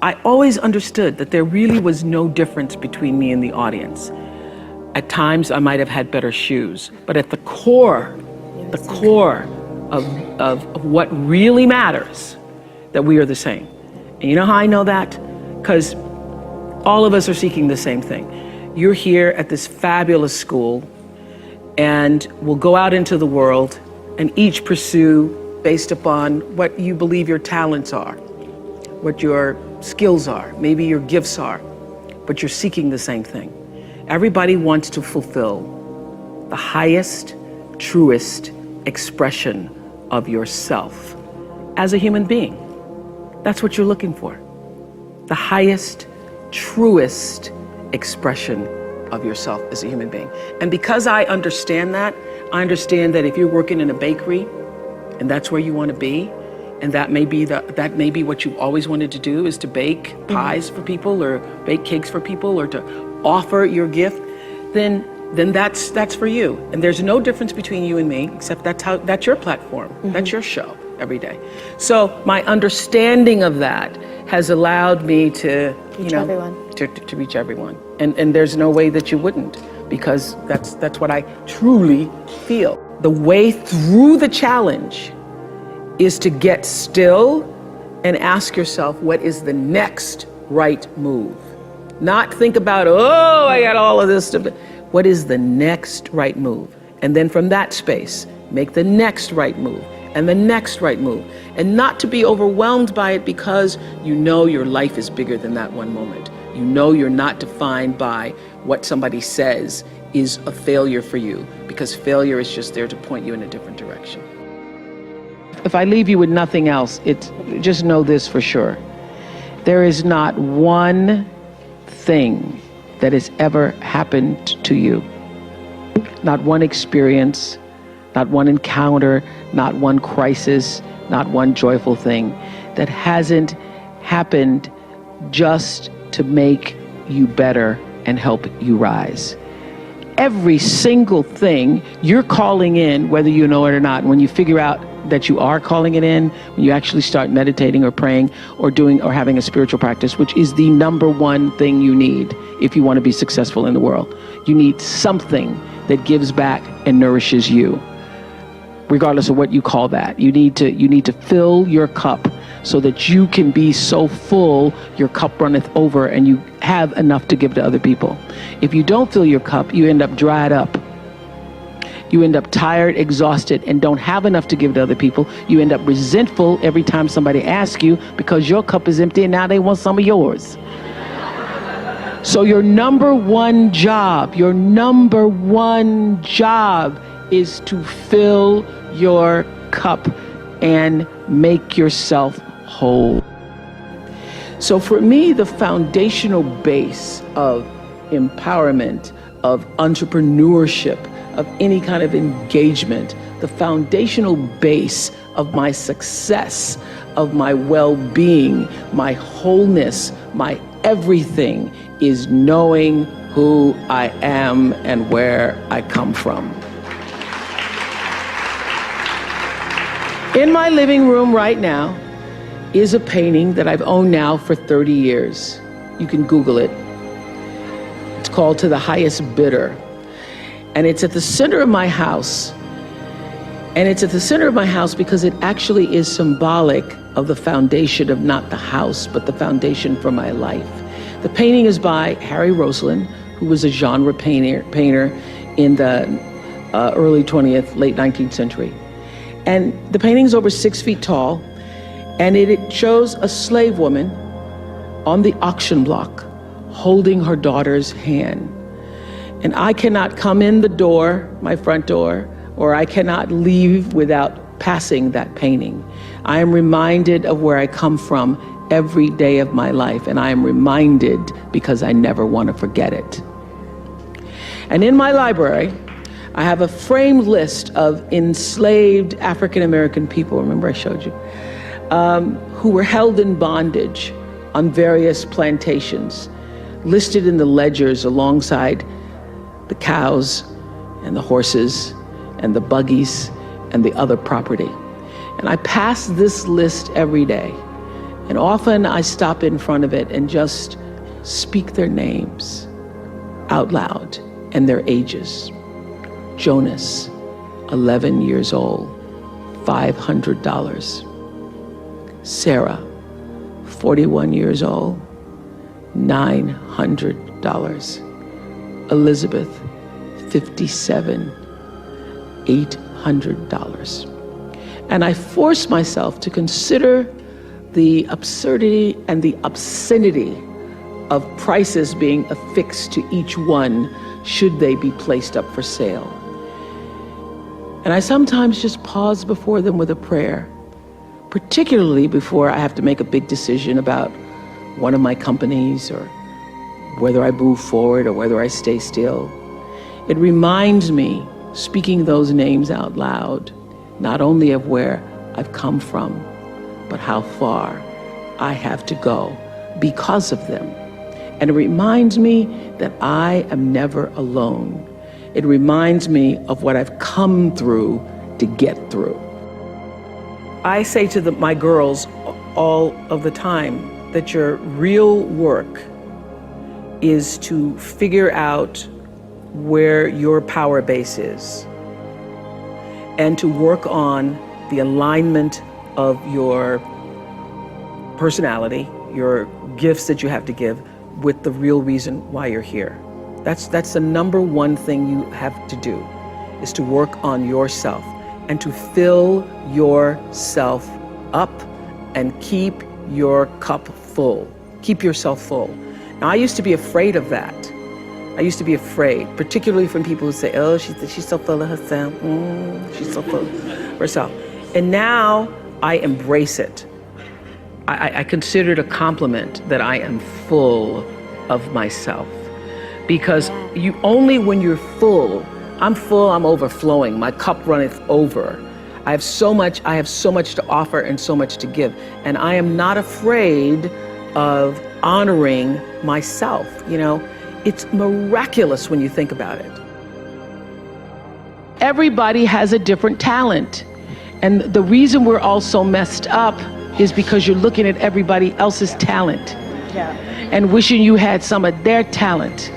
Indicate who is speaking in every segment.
Speaker 1: I always understood that there really was no difference between me and the audience. At times, I might have had better shoes, but at the core of what really matters, that we are the same. And you know how I know that? Because all of us are seeking the same thing. You're here at this fabulous school, and we'll go out into the world and each pursue based upon what you believe your talents are, what your skills are, maybe your gifts are, but you're seeking the same thing. Everybody wants to fulfill the highest, truest expression of yourself as a human being. That's what you're looking for. The highest, truest expression of yourself as a human being. And because I understand that if you're working in a bakery and that's where you want to be, and that may be what you've always wanted to do, is to bake pies for people or bake cakes for people or to offer your gift, then that's for you. And there's no difference between you and me, except that's your platform. That's your show every day. So my understanding of that has allowed me to reach everyone. And there's no way that you wouldn't, because that's what I truly feel. The way through the challenge is to get still and ask yourself, what is the next right move? Not think about, oh, I got all of this stuff. What is the next right move? And then from that space, make the next right move and the next right move. And not to be overwhelmed by it, because you know your life is bigger than that one moment. You know you're not defined by what somebody says is a failure for you, because failure is just there to point you in a different direction. If I leave you with nothing else, just know this for sure. There is not one thing that has ever happened to you, not one experience, not one encounter, not one crisis, not one joyful thing, that hasn't happened just to make you better and help you rise. Every single thing you're calling in, whether you know it or not, when you figure out that you are calling it in, when you actually start meditating or praying or doing or having a spiritual practice, which is the number one thing you need if you want to be successful in the world. You need something that gives back and nourishes you, regardless of what you call that. You need to fill your cup so that you can be so full your cup runneth over and you have enough to give to other people. If you don't fill your cup, you end up dried up. You end up tired, exhausted, and don't have enough to give to other people. You end up resentful every time somebody asks you, because your cup is empty and now they want some of yours. So your number one job is to fill your cup and make yourself whole. So for me, the foundational base of empowerment, of entrepreneurship, of any kind of engagement, the foundational base of my success, of my well-being, my wholeness, my everything, is knowing who I am and where I come from. In my living room right now is a painting that I've owned now for 30 years. You can Google it. It's called To the Highest Bidder. And it's at the center of my house. And it's at the center of my house because it actually is symbolic of the foundation of not the house, but the foundation for my life. The painting is by Harry Roslin, who was a genre painter in the early 20th, late 19th century. And the painting's over 6 feet tall, and it shows a slave woman on the auction block holding her daughter's hand. And I cannot come in the door, my front door, or I cannot leave without passing that painting. I am reminded of where I come from every day of my life, and I am reminded because I never want to forget it. And in my library, I have a framed list of enslaved African-American people, remember I showed you, who were held in bondage on various plantations, listed in the ledgers alongside the cows and the horses and the buggies and the other property. And I pass this list every day. And often I stop in front of it and just speak their names out loud and their ages. Jonas, 11 years old, $500. Sarah, 41 years old, $900. Elizabeth, 57, $800. And I force myself to consider the absurdity and the obscenity of prices being affixed to each one should they be placed up for sale. And I sometimes just pause before them with a prayer, particularly before I have to make a big decision about one of my companies or whether I move forward or whether I stay still. It reminds me, speaking those names out loud, not only of where I've come from, but how far I have to go because of them. And it reminds me that I am never alone. It reminds me of what I've come through to get through. I say to my girls all of the time that your real work is to figure out where your power base is and to work on the alignment of your personality, your gifts that you have to give, with the real reason why you're here. That's the number one thing you have to do, is to work on yourself and to fill yourself up and keep your cup full. Keep yourself full. Now, I used to be afraid of that. I used to be afraid, particularly from people who say, oh, she's so full of herself. She's so full of herself. And now I embrace it. I consider it a compliment that I am full of myself. Because only when you're full, I'm overflowing, my cup runneth over. I have so much to offer and so much to give. And I am not afraid of honoring myself. You know, it's miraculous when you think about it. Everybody has a different talent. And the reason we're all so messed up is because you're looking at everybody else's talent and wishing you had some of their talent.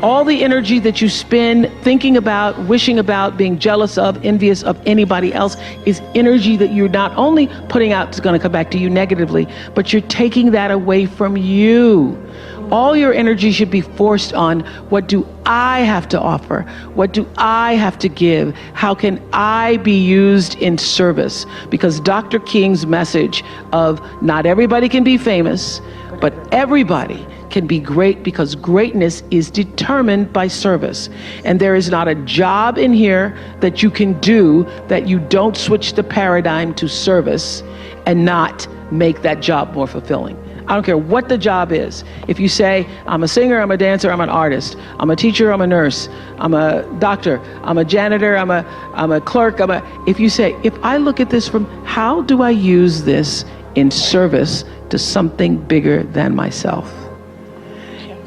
Speaker 1: All the energy that you spend thinking about, wishing about, being jealous of, envious of anybody else is energy that you're not only putting out is going to come back to you negatively, but you're taking that away from you. All your energy should be forced on, what do I have to offer? What do I have to give? How can I be used in service? Because Dr. King's message of not everybody can be famous, but everybody can be great, because greatness is determined by service. And there is not a job in here that you can do that you don't switch the paradigm to service and not make that job more fulfilling. I don't care what the job is. If you say, I'm a singer, I'm a dancer, I'm an artist, I'm a teacher, I'm a nurse, I'm a doctor, I'm a janitor, I'm a clerk, if you say, if I look at this from how do I use this in service to something bigger than myself?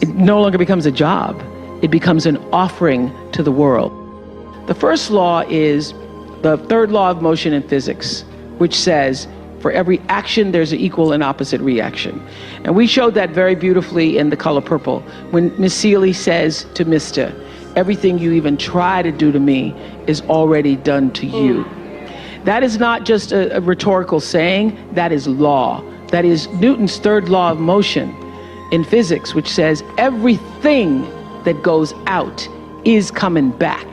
Speaker 1: It no longer becomes a job. It becomes an offering to the world. The first law is the third law of motion in physics, which says, for every action, there's an equal and opposite reaction. And we showed that very beautifully in The Color Purple, when Miss Seeley says to Mr., everything you even try to do to me is already done to you. That is not just a rhetorical saying, that is law. That is Newton's third law of motion in physics, which says everything that goes out is coming back.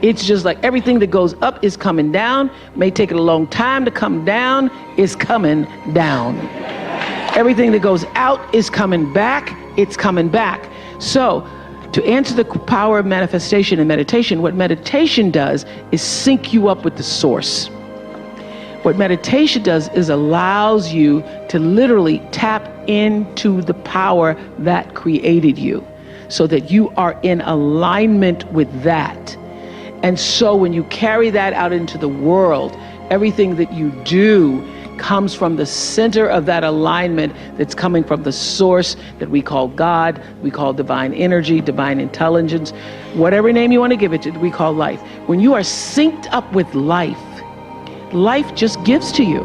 Speaker 1: It's just like everything that goes up is coming down. May take it a long time to come down, is coming down. Everything that goes out is coming back, it's coming back. So to answer the power of manifestation and meditation, what meditation does is sync you up with the source. What meditation does is allows you to literally tap into the power that created you, so that you are in alignment with that. And so when you carry that out into the world, everything that you do comes from the center of that alignment that's coming from the source that we call God, we call divine energy, divine intelligence, whatever name you want to give it to, we call life. When you are synced up with life, life just gives to you.